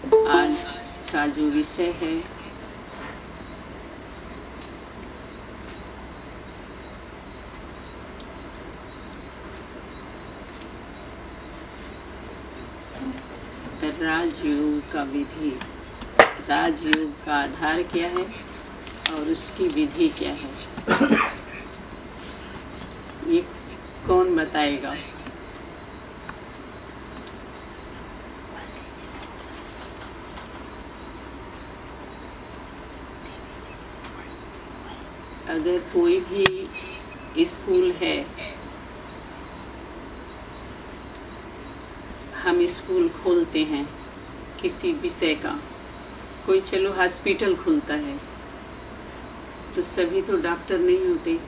आज का जो विषय है राजयोग का विधि। राजयोग का आधार क्या है और उसकी विधि क्या है, ये कौन बताएगा? अगर कोई भी स्कूल है, हम स्कूल खोलते हैं किसी विषय का, कोई चलो हॉस्पिटल खुलता है, तो सभी तो डॉक्टर नहीं होते।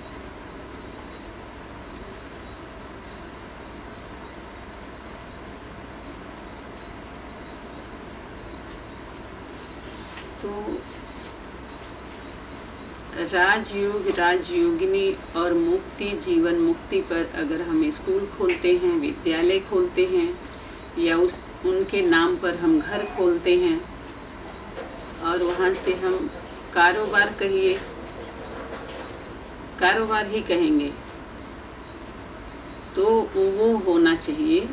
तो राजयोग, राजयोगिनी और मुक्ति, जीवन मुक्ति पर अगर हम स्कूल खोलते हैं, विद्यालय खोलते हैं, या उनके नाम पर हम घर खोलते हैं और वहाँ से हम कारोबार ही कहेंगे, तो वो होना चाहिए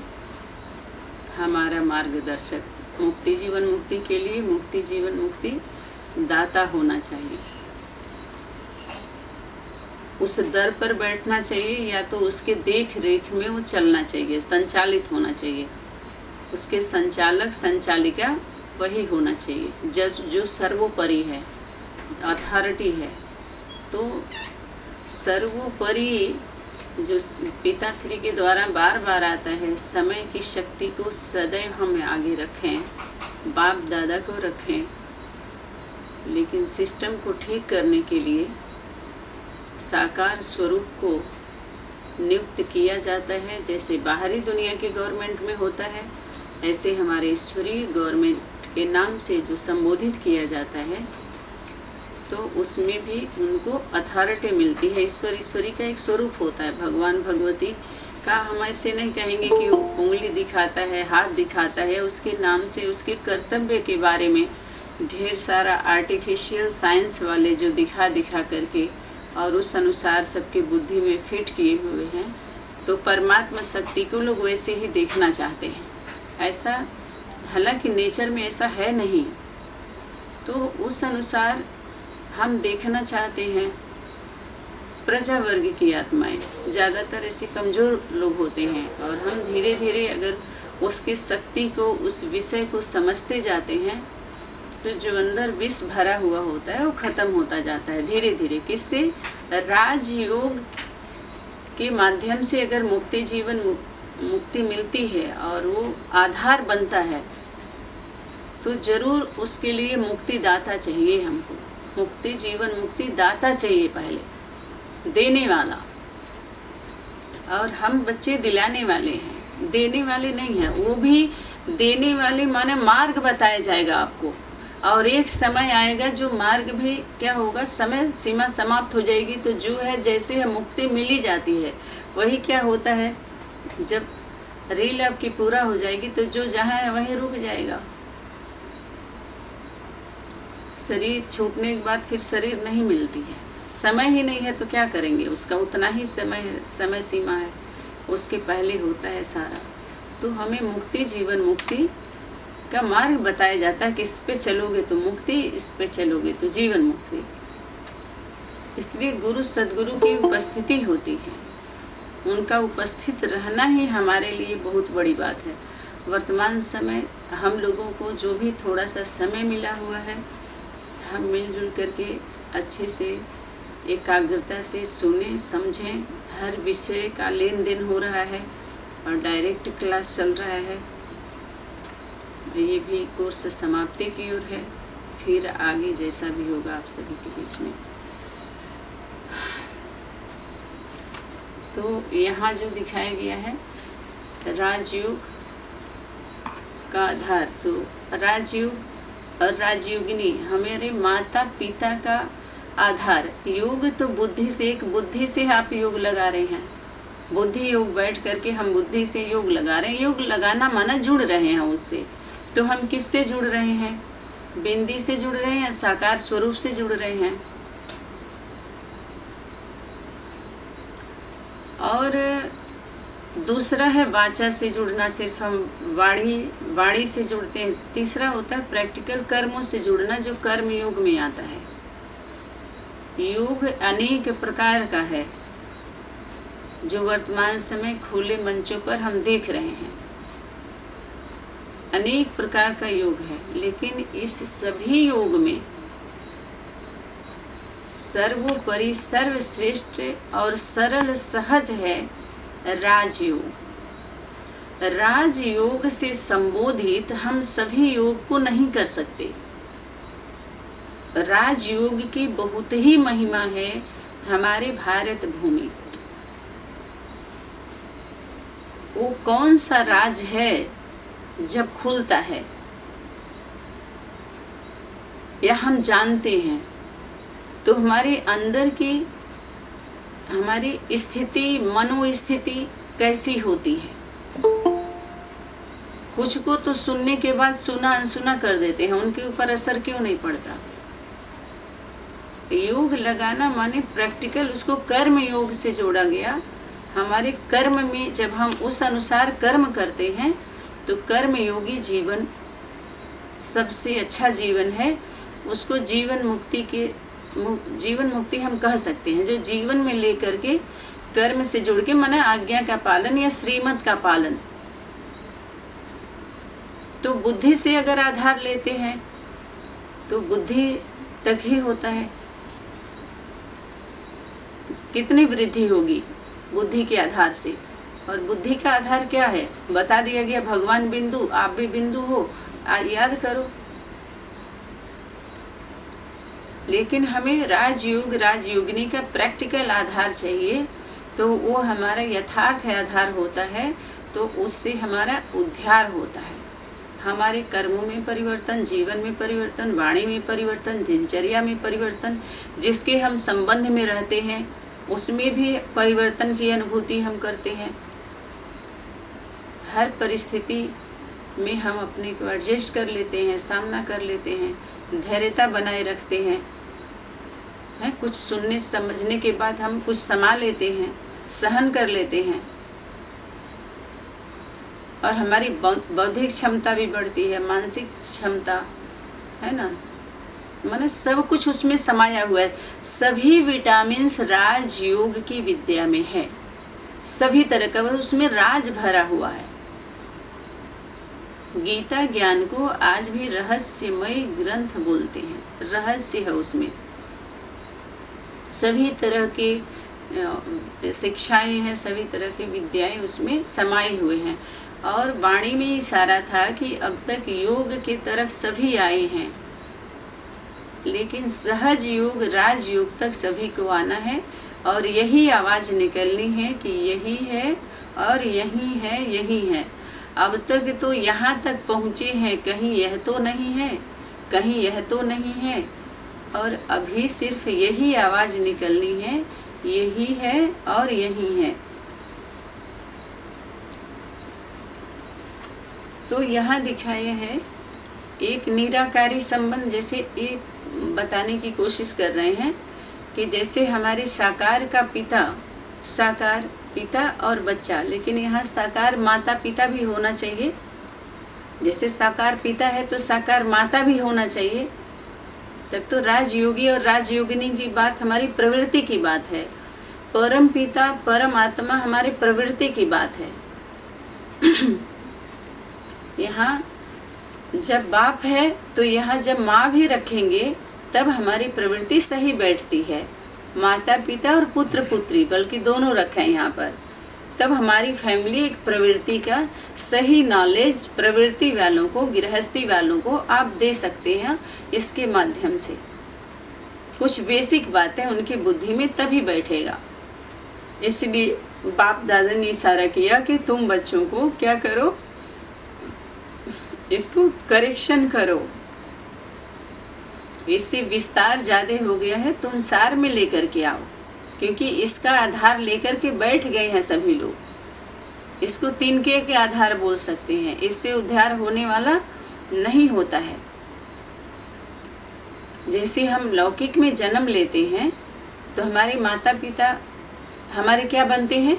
हमारा मार्गदर्शक। मुक्ति जीवन मुक्ति के लिए मुक्ति जीवन मुक्ति दाता होना चाहिए। उस दर पर बैठना चाहिए या तो उसके देख रेख में वो चलना चाहिए, संचालित होना चाहिए। उसके संचालक संचालिका वही होना चाहिए जो सर्वोपरि है, अथॉरिटी है। तो सर्वोपरि जो पिताश्री के द्वारा बार बार आता है, समय की शक्ति को सदैव हम आगे रखें, बाप दादा को रखें, लेकिन सिस्टम को ठीक करने के लिए साकार स्वरूप को नियुक्त किया जाता है। जैसे बाहरी दुनिया के गवर्नमेंट में होता है, ऐसे हमारे ईश्वरीय गवर्नमेंट के नाम से जो संबोधित किया जाता है, तो उसमें भी उनको अथॉरिटी मिलती है। ईश्वरी का एक स्वरूप होता है। भगवान भगवती का हम ऐसे नहीं कहेंगे कि वो उंगली दिखाता है, हाथ दिखाता है। उसके नाम से उसके कर्तव्य के बारे में ढेर सारा आर्टिफिशियल साइंस वाले जो दिखा करके और उस अनुसार सबके बुद्धि में फिट किए हुए हैं, तो परमात्मा शक्ति को लोग वैसे ही देखना चाहते हैं। ऐसा हालांकि नेचर में ऐसा है नहीं, तो उस अनुसार हम देखना चाहते हैं। प्रजा वर्ग की आत्माएं ज़्यादातर ऐसे कमज़ोर लोग होते हैं, और हम धीरे धीरे अगर उसके शक्ति को, उस विषय को समझते जाते हैं, तो जो अंदर विष भरा हुआ होता है वो ख़त्म होता जाता है धीरे धीरे। किससे? राजयोग के माध्यम से अगर मुक्ति जीवन मुक्ति मिलती है और वो आधार बनता है, तो ज़रूर उसके लिए मुक्ति दाता चाहिए। हमको मुक्ति जीवन मुक्ति दाता चाहिए, पहले देने वाला। और हम बच्चे दिलाने वाले हैं, देने वाले नहीं हैं। वो भी देने वाले माने मार्ग बताया जाएगा आपको, और एक समय आएगा जो मार्ग भी क्या होगा, समय सीमा समाप्त हो जाएगी, तो जो है जैसे है मुक्ति मिली जाती है, वही क्या होता है, जब रील आपकी पूरा हो जाएगी तो जो जहाँ है वहीं रुक जाएगा। शरीर छूटने के बाद फिर शरीर नहीं मिलती है, समय ही नहीं है, तो क्या करेंगे? उसका उतना ही समय है, समय सीमा है, उसके पहले होता है सारा। तो हमें मुक्ति जीवन मुक्ति का मार्ग बताया जाता है कि इस पे चलोगे तो मुक्ति, इस पे चलोगे तो जीवन मुक्ति। इसलिए गुरु सद्गुरु की उपस्थिति होती है, उनका उपस्थित रहना ही हमारे लिए बहुत बड़ी बात है। वर्तमान समय हम लोगों को जो भी थोड़ा सा समय मिला हुआ है, हम मिलजुल करके अच्छे से एकाग्रता से सुने समझें। हर विषय का लेन देन हो रहा है और डायरेक्ट क्लास चल रहा है। ये भी कोर्स समाप्ति की ओर है, फिर आगे जैसा भी होगा आप सभी के बीच में। तो यहाँ जो दिखाया गया है राजयोग का आधार, तो राजयोग और राजयोगिनी हमारे माता पिता का आधार। योग तो बुद्धि से, एक बुद्धि से आप योग लगा रहे हैं, बुद्धि योग बैठ करके हम बुद्धि से योग लगा रहे हैं। योग लगाना माना जुड़ रहे हैं उससे, तो हम किससे जुड़ रहे हैं? बिंदी से जुड़ रहे हैं, साकार स्वरूप से जुड़ रहे हैं। और दूसरा है वाचा से जुड़ना, सिर्फ हम वाणी से जुड़ते हैं। तीसरा होता है प्रैक्टिकल कर्मों से जुड़ना, जो कर्म योग में आता है। योग अनेक प्रकार का है जो वर्तमान समय खुले मंचों पर हम देख रहे हैं। अनेक प्रकार का योग है, लेकिन इस सभी योग में सर्वोपरि सर्वश्रेष्ठ और सरल सहज है राजयोग। राजयोग से संबोधित हम सभी योग को नहीं कर सकते। राजयोग की बहुत ही महिमा है हमारे भारत भूमि। वो कौन सा राज है जब खुलता है या हम जानते हैं तो हमारे अंदर की हमारी स्थिति, मनोस्थिति कैसी होती है। कुछ को तो सुनने के बाद सुना अनसुना कर देते हैं, उनके ऊपर असर क्यों नहीं पड़ता। योग लगाना माने प्रैक्टिकल, उसको कर्म योग से जोड़ा गया। हमारे कर्म में जब हम उस अनुसार कर्म करते हैं तो कर्म योगी जीवन सबसे अच्छा जीवन है। उसको जीवन मुक्ति हम कह सकते हैं, जो जीवन में लेकर के कर्म से जुड़ के माने आज्ञा का पालन या श्रीमत का पालन। तो बुद्धि से अगर आधार लेते हैं तो बुद्धि तक ही होता है। कितनी वृद्धि होगी बुद्धि के आधार से। और बुद्धि का आधार क्या है बता दिया गया, भगवान बिंदु, आप भी बिंदु हो, याद करो। लेकिन हमें राजयोग, राजयोगिनी का प्रैक्टिकल आधार चाहिए, तो वो हमारा यथार्थ आधार होता है। तो उससे हमारा उद्धार होता है। हमारे कर्मों में परिवर्तन, जीवन में परिवर्तन, वाणी में परिवर्तन, दिनचर्या में परिवर्तन, जिसके हम संबंध में रहते हैं उसमें भी परिवर्तन की अनुभूति हम करते हैं। हर परिस्थिति में हम अपने को एडजस्ट कर लेते हैं, सामना कर लेते हैं, धैर्यता बनाए रखते हैं। कुछ सुनने समझने के बाद हम कुछ समा लेते हैं, सहन कर लेते हैं, और हमारी बौद्धिक क्षमता भी बढ़ती है, मानसिक क्षमता, है ना। माने सब कुछ उसमें समाया हुआ है। सभी विटामिन्स राजयोग की विद्या में है, सभी तरह का उसमें राज भरा हुआ है। गीता ज्ञान को आज भी रहस्यमय ग्रंथ बोलते हैं, रहस्य है उसमें। सभी तरह के शिक्षाएं हैं, सभी तरह की विद्याएं उसमें समाये हुए हैं। और वाणी में इशारा था कि अब तक योग की तरफ सभी आए हैं, लेकिन सहज योग, राजयोग तक सभी को आना है। और यही आवाज़ निकलनी है कि यही है और यही है, यही है। अब तक तो यहाँ तक पहुँचे हैं, कहीं यह तो नहीं है, कहीं यह तो नहीं है, और अभी सिर्फ यही आवाज़ निकलनी है, यही है और यही है। तो यहाँ दिखाया है एक निराकारी संबंध, जैसे एक बताने की कोशिश कर रहे हैं कि जैसे हमारे साकार का पिता, साकार पिता और बच्चा, लेकिन यहाँ साकार माता पिता भी होना चाहिए। जैसे साकार पिता है तो साकार माता भी होना चाहिए। तब तो राजयोगी और राजयोगिनी की बात हमारी प्रवृत्ति की बात है। परम पिता, परम आत्मा हमारी प्रवृत्ति की बात है। यहाँ जब बाप है तो यहाँ जब माँ भी रखेंगे तब हमारी प्रवृत्ति सही बैठती है। माता पिता और पुत्र पुत्री, बल्कि दोनों रखें यहाँ पर, तब हमारी फैमिली एक प्रवृत्ति का सही नॉलेज प्रवृत्ति वालों को, गृहस्थी वालों को आप दे सकते हैं। इसके माध्यम से कुछ बेसिक बातें उनकी बुद्धि में तभी बैठेगा। इसलिए बाप दादा ने इशारा किया कि तुम बच्चों को क्या करो, इसको करेक्शन करो। इससे विस्तार ज़्यादा हो गया है, तुम सार में लेकर के आओ, क्योंकि इसका आधार लेकर के बैठ गए हैं सभी लोग। इसको तिनके के आधार बोल सकते हैं। इससे उद्धार होने वाला नहीं होता है। जैसे हम लौकिक में जन्म लेते हैं तो हमारे माता पिता हमारे क्या बनते हैं?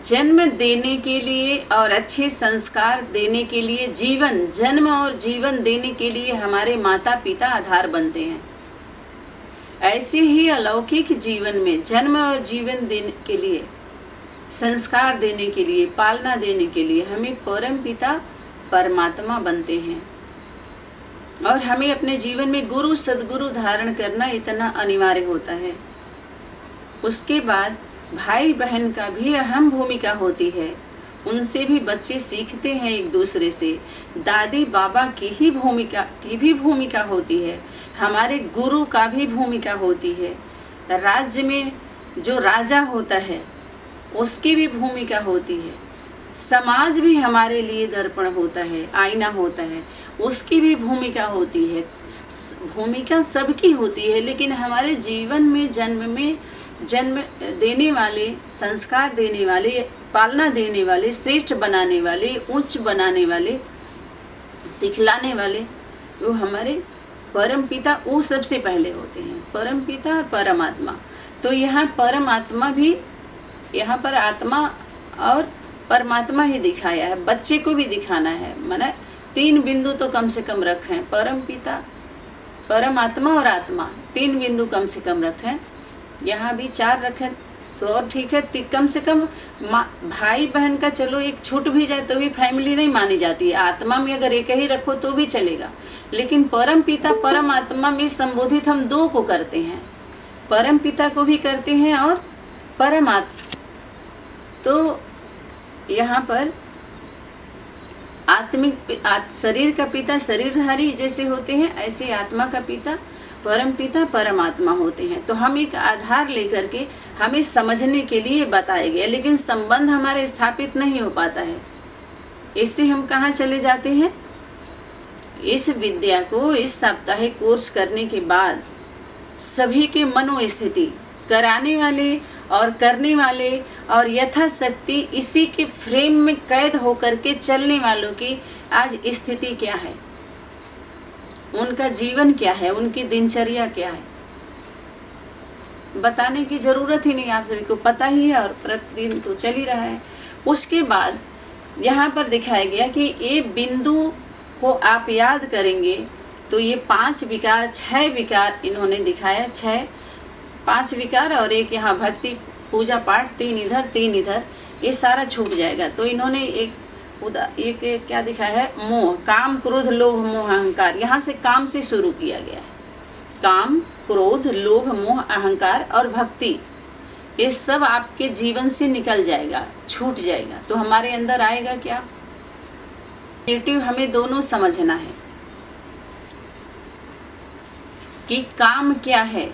जन्म देने के लिए और अच्छे संस्कार देने के लिए, जन्म और जीवन देने के लिए हमारे माता पिता आधार बनते हैं। ऐसे ही अलौकिक जीवन में जन्म और जीवन देने के लिए, संस्कार देने के लिए, पालना देने के लिए हमें परम पिता परमात्मा बनते हैं। और हमें अपने जीवन में गुरु सद्गुरु धारण करना इतना अनिवार्य होता है। उसके बाद भाई बहन का भी अहम भूमिका होती है। उनसे भी बच्चे सीखते हैं एक दूसरे से। दादी बाबा की भी भूमिका होती है। हमारे गुरु का भी भूमिका होती है। राज्य में जो राजा होता है उसकी भी भूमिका होती है। समाज भी हमारे लिए दर्पण होता है, आईना होता है, उसकी भी भूमिका होती है। भूमिका सबकी होती है, लेकिन हमारे जीवन में जन्म देने वाले, संस्कार देने वाले, पालना देने वाले, श्रेष्ठ बनाने वाले, उच्च बनाने वाले, सिखलाने वाले वो हमारे परम पिता, वो सबसे पहले होते हैं। परम पिता और परमात्मा। तो यहाँ परमात्मा भी, यहाँ पर आत्मा और परमात्मा ही दिखाया है। बच्चे को भी दिखाना है, माना 3 बिंदु तो कम से कम रखें। परम पिता, परमात्मा और आत्मा, 3 बिंदु कम से कम रखें। यहाँ भी 4 रखें तो और ठीक है। कम से कम भाई बहन का चलो एक छूट भी जाए तो भी फैमिली नहीं मानी जाती है। आत्मा में अगर एक ही रखो तो भी चलेगा, लेकिन परम पिता परमात्मा में संबोधित हम 2 को करते हैं। परम पिता को भी करते हैं और परमात्मा। तो यहाँ पर शरीर का पिता शरीरधारी जैसे होते हैं, ऐसे आत्मा का पिता परम पिता परमात्मा होते हैं। तो हम एक आधार लेकर के हमें समझने के लिए बताया गया, लेकिन संबंध हमारे स्थापित नहीं हो पाता है। इससे हम कहाँ चले जाते हैं? इस विद्या को, इस साप्ताहिक कोर्स करने के बाद सभी के मनोस्थिति, कराने वाले और करने वाले और यथाशक्ति इसी के फ्रेम में कैद होकर के चलने वालों की आज स्थिति क्या है, उनका जीवन क्या है, उनकी दिनचर्या क्या है, बताने की ज़रूरत ही नहीं, आप सभी को पता ही है और प्रतिदिन तो चल ही रहा है। उसके बाद यहाँ पर दिखाया गया कि ये बिंदु को आप याद करेंगे तो ये 5 विकार, 6 विकार इन्होंने दिखाया। 5 विकार और एक यहाँ भक्ति पूजा पाठ, 3 इधर 3 इधर, ये सारा छूट जाएगा। तो इन्होंने एक क्या दिखाया है? मोह, काम क्रोध लोभ मोह अहंकार। यहाँ से काम से शुरू किया गया है। काम क्रोध लोभ मोह अहंकार और भक्ति, ये सब आपके जीवन से निकल जाएगा, छूट जाएगा। तो हमारे अंदर आएगा क्या? नेगेटिव हमें दोनों समझना है कि काम क्या है।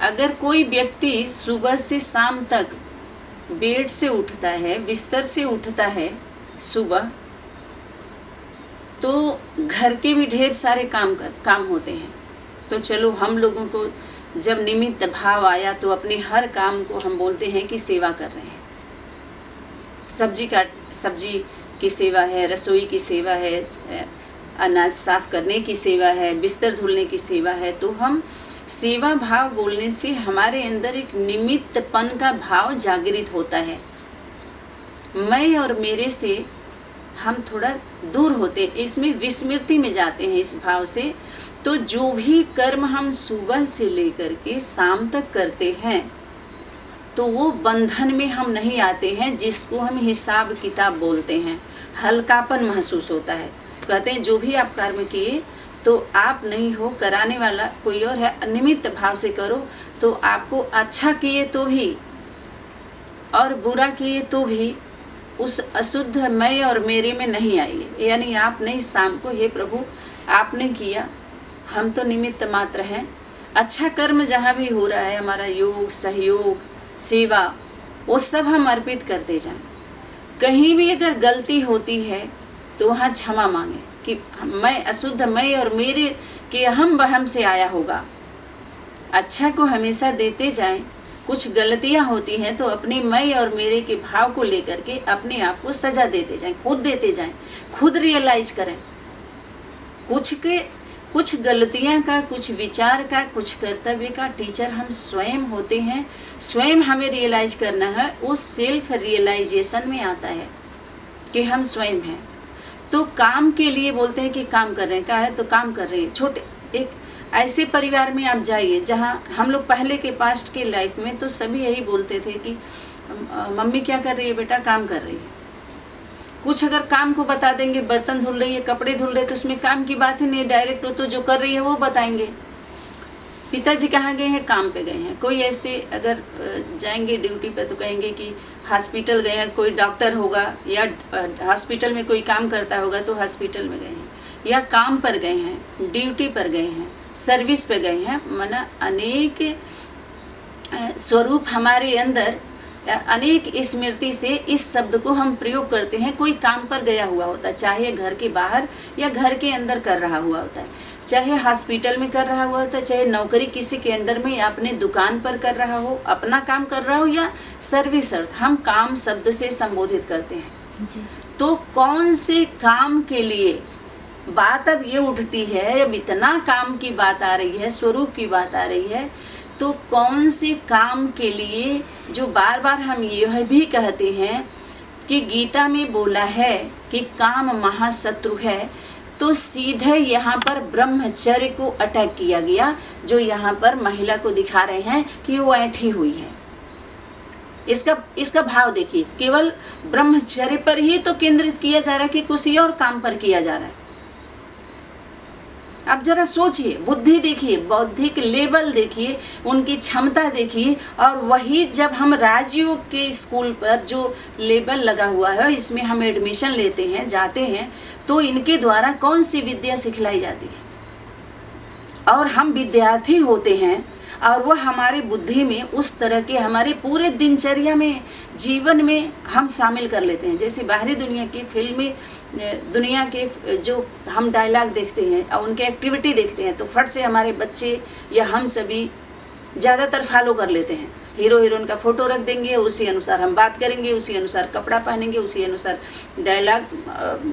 अगर कोई व्यक्ति सुबह से शाम तक बेड से उठता है, बिस्तर से उठता है सुबह, तो घर के भी ढेर सारे काम होते हैं। तो चलो हम लोगों को जब निमित्त भाव आया तो अपने हर काम को हम बोलते हैं कि सेवा कर रहे हैं। सब्जी की सेवा है, रसोई की सेवा है, अनाज साफ करने की सेवा है, बिस्तर धुलने की सेवा है। तो हम सेवा भाव बोलने से हमारे अंदर एक निमित्तपन का भाव जागृत होता है। मैं और मेरे से हम थोड़ा दूर होते, इसमें विस्मृति में जाते हैं इस भाव से। तो जो भी कर्म हम सुबह से लेकर के शाम तक करते हैं तो वो बंधन में हम नहीं आते हैं, जिसको हम हिसाब किताब बोलते हैं। हल्कापन महसूस होता है। कहते हैं जो भी आप कर्म किए तो आप नहीं हो, कराने वाला कोई और है। निमित्त भाव से करो तो आपको अच्छा किए तो भी और बुरा किए तो भी उस अशुद्ध मैं और मेरे में नहीं आइए। यानी आप नहीं, शाम को हे प्रभु आपने किया, हम तो निमित्त मात्र हैं। अच्छा कर्म जहाँ भी हो रहा है, हमारा योग, सहयोग, सेवा, वो सब हम अर्पित करते जाएं। कहीं भी अगर गलती होती है तो वहाँ क्षमा मांगे कि मैं अशुद्ध मैं और मेरे के अहम वहम से आया होगा। अच्छा को हमेशा देते जाएं। कुछ गलतियां होती हैं तो अपने मैं और मेरे के भाव को लेकर के अपने आप को सजा देते जाएं, खुद देते जाएं, खुद रियलाइज करें। कुछ गलतियां का, कुछ विचार का, कुछ कर्तव्य का टीचर हम स्वयं होते हैं। स्वयं हमें रियलाइज करना है, वो सेल्फ रियलाइजेशन में आता है कि हम स्वयं हैं। तो काम के लिए बोलते हैं कि काम कर रहे हैं, क्या है तो काम कर रहे हैं। छोटे एक ऐसे परिवार में आप जाइए जहाँ हम लोग पहले के पास्ट के लाइफ में तो सभी यही बोलते थे कि मम्मी क्या कर रही है बेटा, काम कर रही है। कुछ अगर काम को बता देंगे, बर्तन धुल रही है, कपड़े धुल रहे, तो उसमें काम की बात ही नहीं, डायरेक्ट वो तो जो कर रही है वो बताएंगे। पिताजी कहाँ गए हैं, काम पे गए हैं। कोई ऐसे अगर जाएंगे ड्यूटी पे तो कहेंगे कि हॉस्पिटल गए हैं, कोई डॉक्टर होगा या हॉस्पिटल में कोई काम करता होगा तो हॉस्पिटल में गए हैं, या काम पर गए हैं, ड्यूटी पर गए हैं, सर्विस पे गए हैं। माना अनेक स्वरूप हमारे अंदर, अनेक स्मृति से इस शब्द को हम प्रयोग करते हैं। कोई काम पर गया हुआ होता है, चाहे घर के बाहर या घर के अंदर कर रहा हुआ होता है, चाहे हॉस्पिटल में कर रहा हुआ होता है, चाहे नौकरी किसी के अंदर में या अपने दुकान पर कर रहा हो, अपना काम कर रहा हो या सर्विस अर्थ, हम काम शब्द से संबोधित करते हैं जी। तो कौन से काम के लिए बात अब ये उठती है, अब इतना काम की बात आ रही है, स्वरूप की बात आ रही है, तो कौन से काम के लिए जो बार बार हम यह भी कहते हैं कि गीता में बोला है कि काम महाशत्रु है, तो सीधे यहाँ पर ब्रह्मचर्य को अटैक किया गया, जो यहाँ पर महिला को दिखा रहे हैं कि वो ऐंठी हुई है। इसका भाव देखिए, केवल ब्रह्मचर्य पर ही तो केंद्रित किया जा रहा है कि किसी और काम पर किया जा रहा है। आप जरा सोचिए, बुद्धि देखिए, बौद्धिक लेवल देखिए, उनकी क्षमता देखिए। और वही जब हम राजयोग के स्कूल पर जो लेबल लगा हुआ है, इसमें हम एडमिशन लेते हैं, जाते हैं, तो इनके द्वारा कौन सी विद्या सिखलाई जाती है और हम विद्यार्थी होते हैं, और वह हमारे बुद्धि में उस तरह के हमारे पूरे दिनचर्या में, जीवन में हम शामिल कर लेते हैं। जैसे बाहरी दुनिया की फिल्मी दुनिया के जो हम डायलॉग देखते हैं और उनके एक्टिविटी देखते हैं, तो फट से हमारे बच्चे या हम सभी ज़्यादातर फॉलो कर लेते हैं। हीरो हीरोइन का फ़ोटो रख देंगे, उसी अनुसार हम बात करेंगे, उसी अनुसार कपड़ा पहनेंगे, उसी अनुसार डायलॉग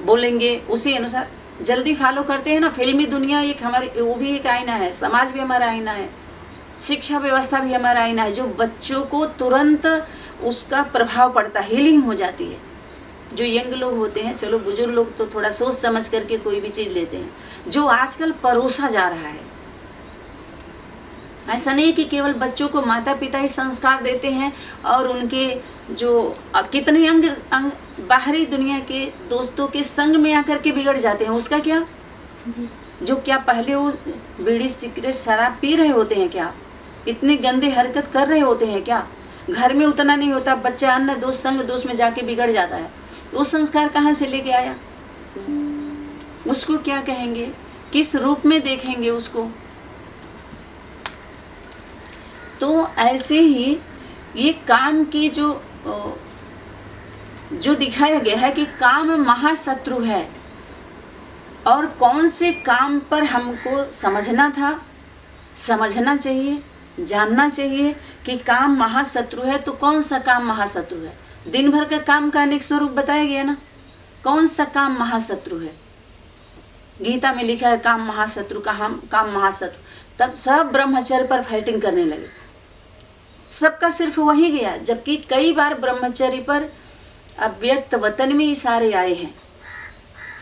बोलेंगे, उसी अनुसार जल्दी फॉलो करते हैं ना। फिल्मी दुनिया एक हमारी, वो भी एक आईना है, समाज भी हमारा आईना है, शिक्षा व्यवस्था भी हमारा आईना है, जो बच्चों को तुरंत उसका प्रभाव पड़ता, हीलिंग हो जाती है। जो यंग लोग होते हैं, चलो बुजुर्ग लोग तो थोड़ा सोच समझ करके कोई भी चीज़ लेते हैं, जो आजकल परोसा जा रहा है। ऐसा नहीं कि केवल बच्चों को माता पिता ही संस्कार देते हैं और उनके जो कितने अंग बाहरी दुनिया के दोस्तों के संग में आकर के बिगड़ जाते हैं। उसका क्या जी। जो क्या पहले वो बीड़ी सिगरेट शराब पी रहे होते हैं, क्या इतने गंदे हरकत कर रहे होते हैं, क्या घर में उतना नहीं होता, बच्चा अन्य दोस्त संग दोस्त में जाके बिगड़ जाता है। वो संस्कार कहाँ से लेके आया, उसको क्या कहेंगे, किस रूप में देखेंगे उसको। तो ऐसे ही ये काम की जो दिखाया गया है कि काम महाशत्रु है, और कौन से काम पर हमको समझना था, समझना चाहिए, जानना चाहिए कि काम महाशत्रु है। तो कौन सा काम महाशत्रु है? दिन भर का काम का अनेक स्वरूप बताया गया ना, कौन सा काम महाशत्रु है? गीता में लिखा है काम महाशत्रु, काम महाशत्रु। तब सब ब्रह्मचर्य पर फाइटिंग करने लगे, सबका सिर्फ वही गया, जबकि कई बार ब्रह्मचर्य पर अव्यक्त वतन में इशारे आए हैं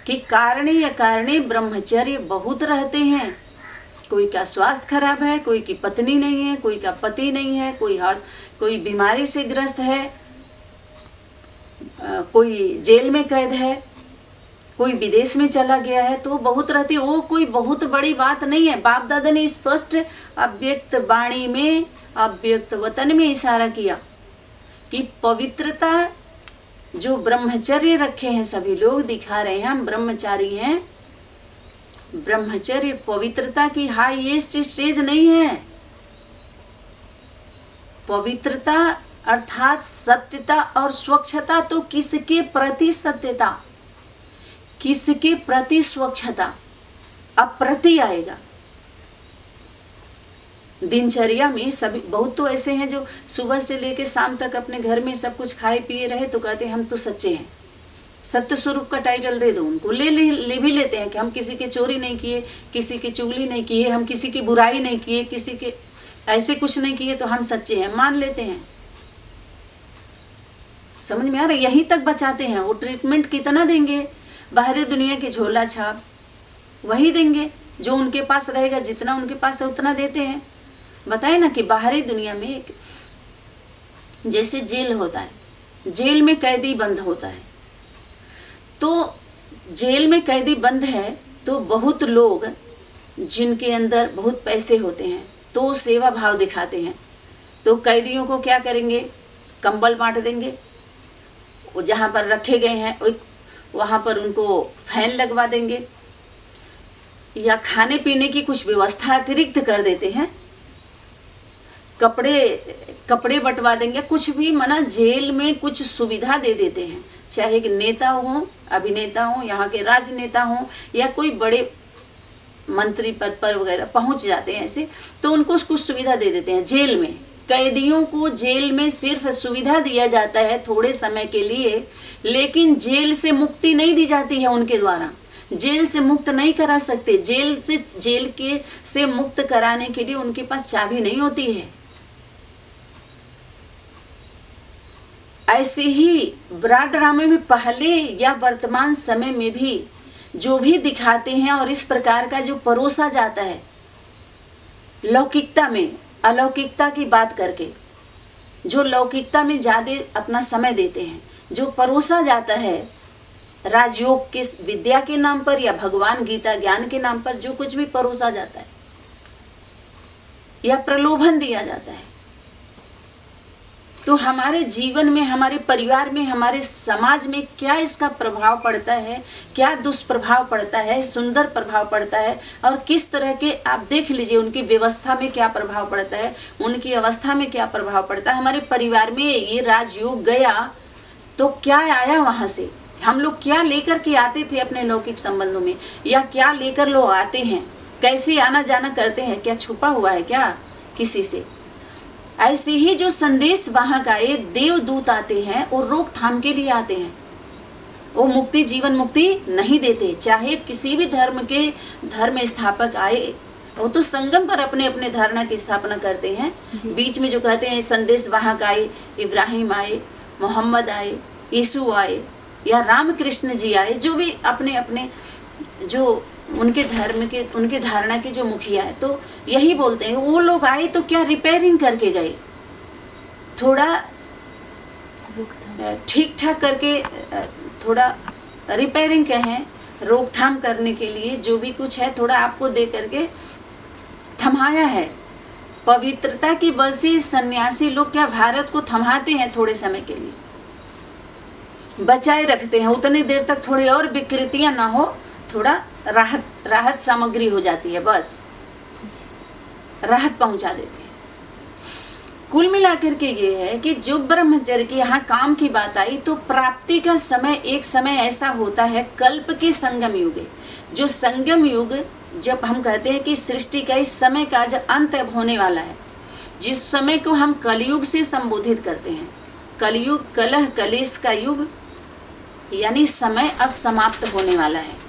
कि कारणे अकारणे ब्रह्मचर्य बहुत रहते हैं। कोई का स्वास्थ्य खराब है, कोई की पत्नी नहीं है, कोई का पति नहीं है, कोई बीमारी से ग्रस्त है, कोई जेल में कैद है, कोई विदेश में चला गया है, तो बहुत रहती। वो कोई बहुत बड़ी बात नहीं है। बाप दादा ने स्पष्ट अव्यक्त वाणी में, अव्यक्त वतन में इशारा किया कि पवित्रता, जो ब्रह्मचर्य रखे हैं सभी लोग, दिखा रहे हैं हम ब्रह्मचारी हैं। ब्रह्मचर्य पवित्रता की हाईएस्ट स्टेज नहीं है। पवित्रता अर्थात सत्यता और स्वच्छता, तो किसके प्रति सत्यता, किसके प्रति स्वच्छता, अब प्रति आएगा। दिनचर्या में सभी, बहुत तो ऐसे हैं जो सुबह से लेकर शाम तक अपने घर में सब कुछ खाए पिए रहे तो कहते हैं हम तो सच्चे हैं, सत्य स्वरूप का टाइटल दे दो उनको, ले भी लेते हैं कि हम किसी के चोरी नहीं किए, किसी की चुगली नहीं किए, हम किसी की बुराई नहीं किए, किसी के ऐसे कुछ नहीं किए, तो हम सच्चे हैं, मान लेते हैं। समझ में आ रहा है? यहीं तक बचाते हैं। वो ट्रीटमेंट कितना देंगे? बाहरी दुनिया की झोला छाप वही देंगे जो उनके पास रहेगा, जितना उनके पास है उतना देते हैं। बताए ना कि बाहरी दुनिया में एक जैसे जेल होता है, जेल में कैदी बंद होता है, तो जेल में कैदी बंद है तो बहुत लोग जिनके अंदर बहुत पैसे होते हैं तो सेवा भाव दिखाते हैं, तो कैदियों को क्या करेंगे? कंबल बांट देंगे, वो जहाँ पर रखे गए हैं वहाँ पर उनको फैन लगवा देंगे, या खाने पीने की कुछ व्यवस्था अतिरिक्त कर देते हैं, कपड़े बंटवा देंगे, कुछ भी मना जेल में कुछ सुविधा दे देते हैं। चाहे कि नेता हो, अभिनेता हो, यहाँ के राजनेता हो, या कोई बड़े मंत्री पद पर वगैरह पहुँच जाते हैं ऐसे, तो उनको कुछ सुविधा दे देते हैं। जेल में कैदियों को जेल में सिर्फ सुविधा दिया जाता है थोड़े समय के लिए, लेकिन जेल से मुक्ति नहीं दी जाती है उनके द्वारा। जेल से मुक्त नहीं करा सकते। जेल से मुक्त कराने के लिए उनके पास चाबी नहीं होती है। ऐसे ही ब्रॉड ड्रामे में पहले या वर्तमान समय में भी जो भी दिखाते हैं और इस प्रकार का जो परोसा जाता है, लौकिकता में अलौकिकता की बात करके, जो लौकिकता में ज़्यादा अपना समय देते हैं, जो परोसा जाता है राजयोग के विद्या के नाम पर या भगवान गीता ज्ञान के नाम पर, जो कुछ भी परोसा जाता है या प्रलोभन दिया जाता है, तो हमारे जीवन में, हमारे परिवार में, हमारे समाज में क्या इसका प्रभाव पड़ता है, क्या दुष्प्रभाव पड़ता है, सुंदर प्रभाव पड़ता है, और किस तरह के आप देख लीजिए उनकी व्यवस्था में क्या प्रभाव पड़ता है, उनकी अवस्था में क्या प्रभाव पड़ता है। हमारे परिवार में ये राजयोग गया तो क्या आया वहाँ से, हम लोग क्या लेकर के आते थे अपने लौकिक संबंधों में, या क्या लेकर लोग आते हैं, कैसे आना जाना करते हैं, क्या छुपा हुआ है क्या किसी से। ऐसे ही जो संदेश वाहक आए, देवदूत आते हैं, और रोकथाम के लिए आते हैं। वो मुक्ति, जीवन मुक्ति नहीं देते। चाहे किसी भी धर्म के धर्म स्थापक आए, वो तो संगम पर अपने अपने धारणा की स्थापना करते हैं। बीच में जो कहते हैं संदेश वाहक आए, इब्राहिम आए, मोहम्मद आए, यीशु आए, या रामकृष्ण जी आए, जो भी अपने अपने जो उनके धर्म के, उनके धारणा के जो मुखिया है, तो यही बोलते हैं। वो लोग आए तो क्या रिपेयरिंग करके गए, थोड़ा ठीक ठाक करके, थोड़ा रिपेयरिंग कहें, रोकथाम करने के लिए जो भी कुछ है थोड़ा आपको दे करके थमाया है। पवित्रता की बल से सन्यासी लोग क्या भारत को थमाते हैं, थोड़े समय के लिए बचाए रखते हैं, उतने देर तक थोड़ी और विकृतियां ना हो, थोड़ा राहत सामग्री हो जाती है, बस राहत पहुंचा देते हैं। कुल मिलाकर के ये है कि जो ब्रह्मचर्य के यहाँ काम की बात आई, तो प्राप्ति का समय एक समय ऐसा होता है, कल्प के संगम युग, जो संगम युग, जब हम कहते हैं कि सृष्टि का इस समय का जब अंत अब होने वाला है, जिस समय को हम कलयुग से संबोधित करते हैं। कलयुग, कलह कलेश का युग, यानी समय अब समाप्त होने वाला है।